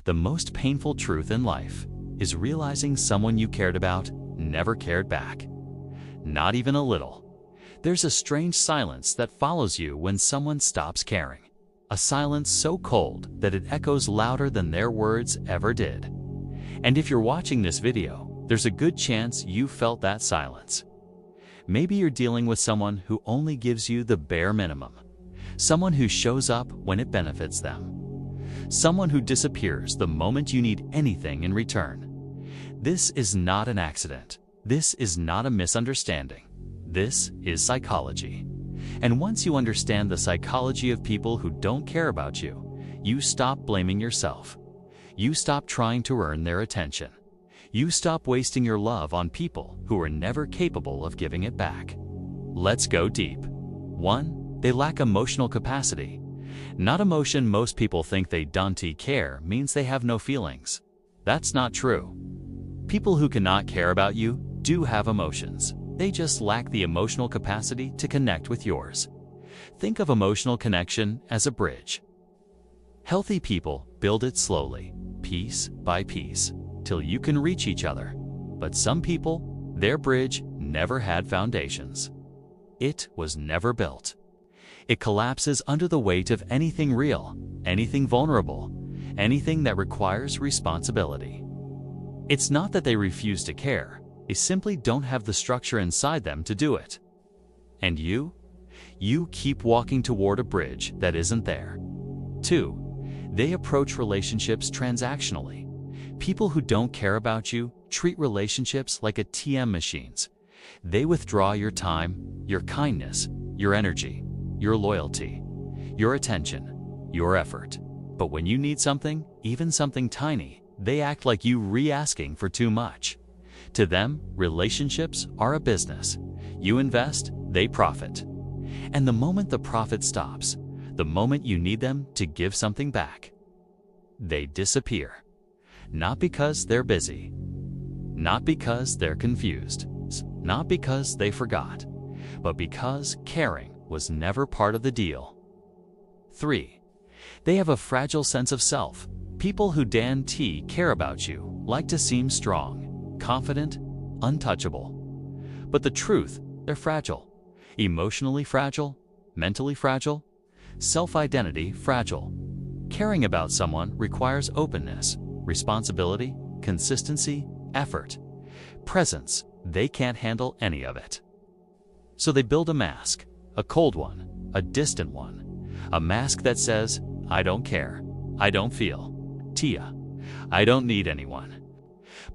The most painful truth in life is realizing someone you cared about never cared back. Not even a little. There's a strange silence that follows you when someone stops caring. A silence so cold that it echoes louder than their words ever did. And if you're watching this video, there's a good chance you felt that silence. Maybe you're dealing with someone who only gives you the bare minimum. Someone who shows up when it benefits them. Someone who disappears the moment you need anything in return. This is not an accident. This is not a misunderstanding. This is psychology. And once you understand the psychology of people who don't care about you, you stop blaming yourself. You stop trying to earn their attention. You stop wasting your love on people who are never capable of giving it back. Let's go deep. 1. They lack emotional capacity. Not emotion. Most people think they don't care means they have no feelings. That's not true. People who cannot care about you do have emotions. They just lack the emotional capacity to connect with yours. Think of emotional connection as a bridge. Healthy people build it slowly, piece by piece, till you can reach each other. But some people, their bridge never had foundations. It was never built. It collapses under the weight of anything real, anything vulnerable, anything that requires responsibility. It's not that they refuse to care. They simply don't have the structure inside them to do it. And you keep walking toward a bridge that isn't there. 2. They approach relationships transactionally. People who don't care about you treat relationships like ATM machines. They withdraw your time, your kindness, your energy, your loyalty, your attention, your effort. But when you need something, even something tiny, they act like you re-asking for too much. To them, relationships are a business. You invest, they profit. And the moment the profit stops, the moment you need them to give something back, they disappear. Not because they're busy, not because they're confused, not because they forgot, but because caring was never part of the deal. 3. They have a fragile sense of self. People who care about you like to seem strong, confident, untouchable. But the truth, they're fragile. Emotionally fragile, mentally fragile, self-identity fragile. Caring about someone requires openness, responsibility, consistency, effort, presence. They can't handle any of it. So they build a mask, a cold one, a distant one, a mask that says, I don't care, I don't feel, Tia, I don't need anyone.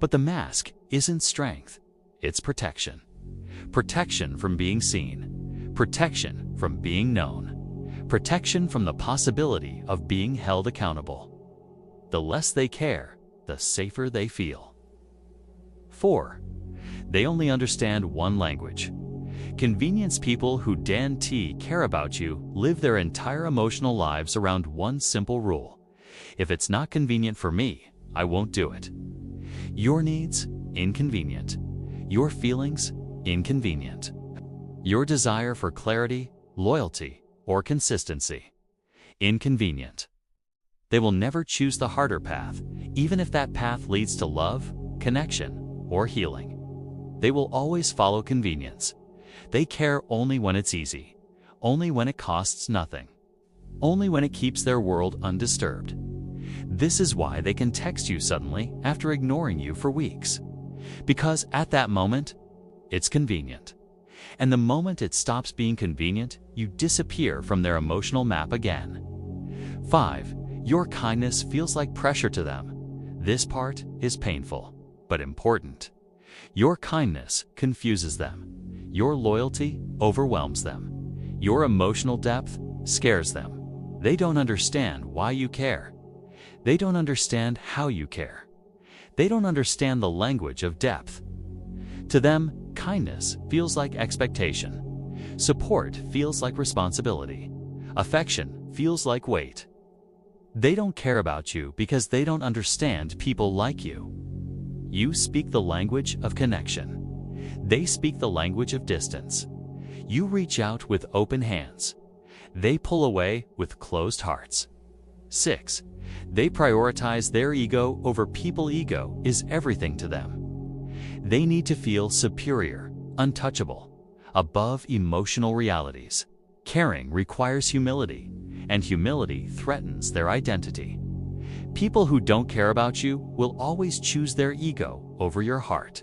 But the mask isn't strength, it's protection. Protection from being seen, protection from being known, protection from the possibility of being held accountable. The less they care, the safer they feel. 4. They only understand one language. Convenience. People who care about you live their entire emotional lives around one simple rule. If it's not convenient for me, I won't do it. Your needs, inconvenient. Your feelings, inconvenient. Your desire for clarity, loyalty, or consistency, inconvenient. They will never choose the harder path, even if that path leads to love, connection, or healing. They will always follow convenience. They care only when it's easy, only when it costs nothing, only when it keeps their world undisturbed. This is why they can text you suddenly after ignoring you for weeks. Because at that moment, it's convenient. And the moment it stops being convenient, you disappear from their emotional map again. 5. Your kindness feels like pressure to them. This part is painful, but important. Your kindness confuses them. Your loyalty overwhelms them. Your emotional depth scares them. They don't understand why you care. They don't understand how you care. They don't understand the language of depth. To them, kindness feels like expectation. Support feels like responsibility. Affection feels like weight. They don't care about you because they don't understand people like you. You speak the language of connection. They speak the language of distance. You reach out with open hands. They pull away with closed hearts. 6. They prioritize their ego over people. Ego is everything to them. They need to feel superior, untouchable, above emotional realities. Caring requires humility, and humility threatens their identity. People who don't care about you will always choose their ego over your heart.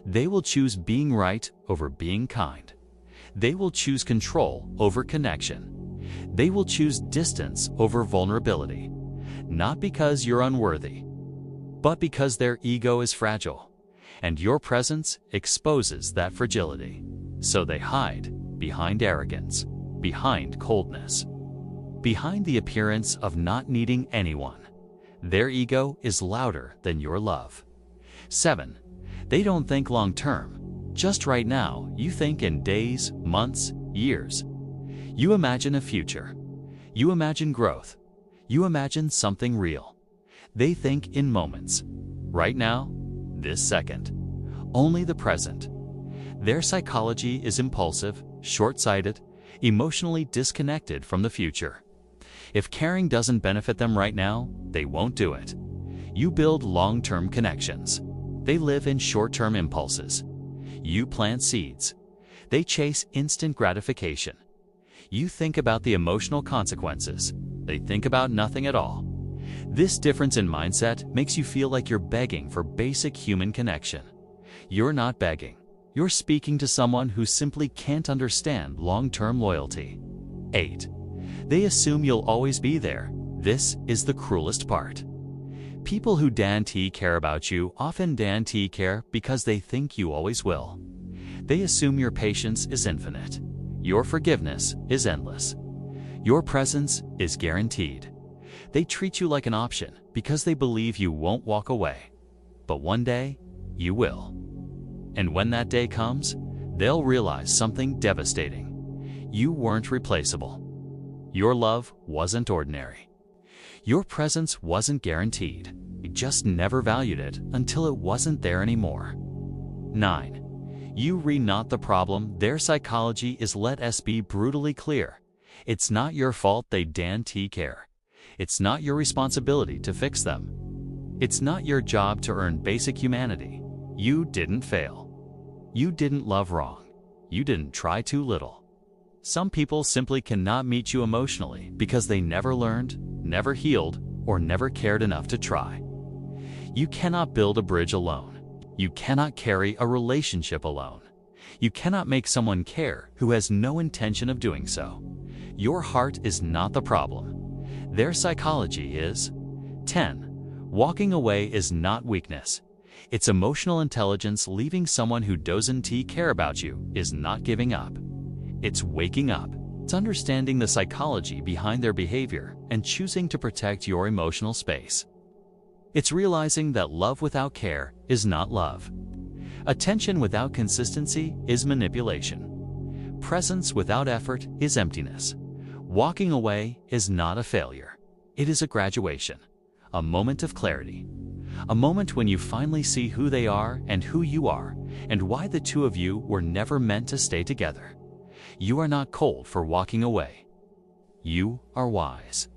They will choose being right over being kind. They will choose control over connection. They will choose distance over vulnerability, not because you're unworthy, but because their ego is fragile, and your presence exposes that fragility. So they hide behind arrogance, behind coldness, behind the appearance of not needing anyone. Their ego is louder than your love. 7. They don't think long-term. Just right now, you think in days, months, years. You imagine a future. You imagine growth. You imagine something real. They think in moments. Right now, this second. Only the present. Their psychology is impulsive, short-sighted, emotionally disconnected from the future. If caring doesn't benefit them right now, they won't do it. You build long-term connections. They live in short-term impulses. You plant seeds. They chase instant gratification. You think about the emotional consequences. They think about nothing at all. This difference in mindset makes you feel like you're begging for basic human connection. You're not begging. You're speaking to someone who simply can't understand long-term loyalty. 8. They assume you'll always be there. This is the cruelest part. People who guarantee care about you often guarantee care because they think you always will. They assume your patience is infinite. Your forgiveness is endless. Your presence is guaranteed. They treat you like an option because they believe you won't walk away. But one day, you will. And when that day comes, they'll realize something devastating. You weren't replaceable. Your love wasn't ordinary. Your presence wasn't guaranteed. You just never valued it until it wasn't there anymore. 9. You are not the problem. Their psychology is let us be brutally clear. It's not your fault they guarantee care. It's not your responsibility to fix them. It's not your job to earn basic humanity. You didn't fail. You didn't love wrong. You didn't try too little. Some people simply cannot meet you emotionally because they never learned, never healed, or never cared enough to try. You cannot build a bridge alone. You cannot carry a relationship alone. You cannot make someone care who has no intention of doing so. Your heart is not the problem. Their psychology is. 10. Walking away is not weakness. It's emotional intelligence. Leaving someone who doesn't care about you is not giving up. It's waking up. It's understanding the psychology behind their behavior and choosing to protect your emotional space. It's realizing that love without care is not love. Attention without consistency is manipulation. Presence without effort is emptiness. Walking away is not a failure. It is a graduation, a moment of clarity, a moment when you finally see who they are and who you are, and why the two of you were never meant to stay together. You are not cold for walking away. You are wise.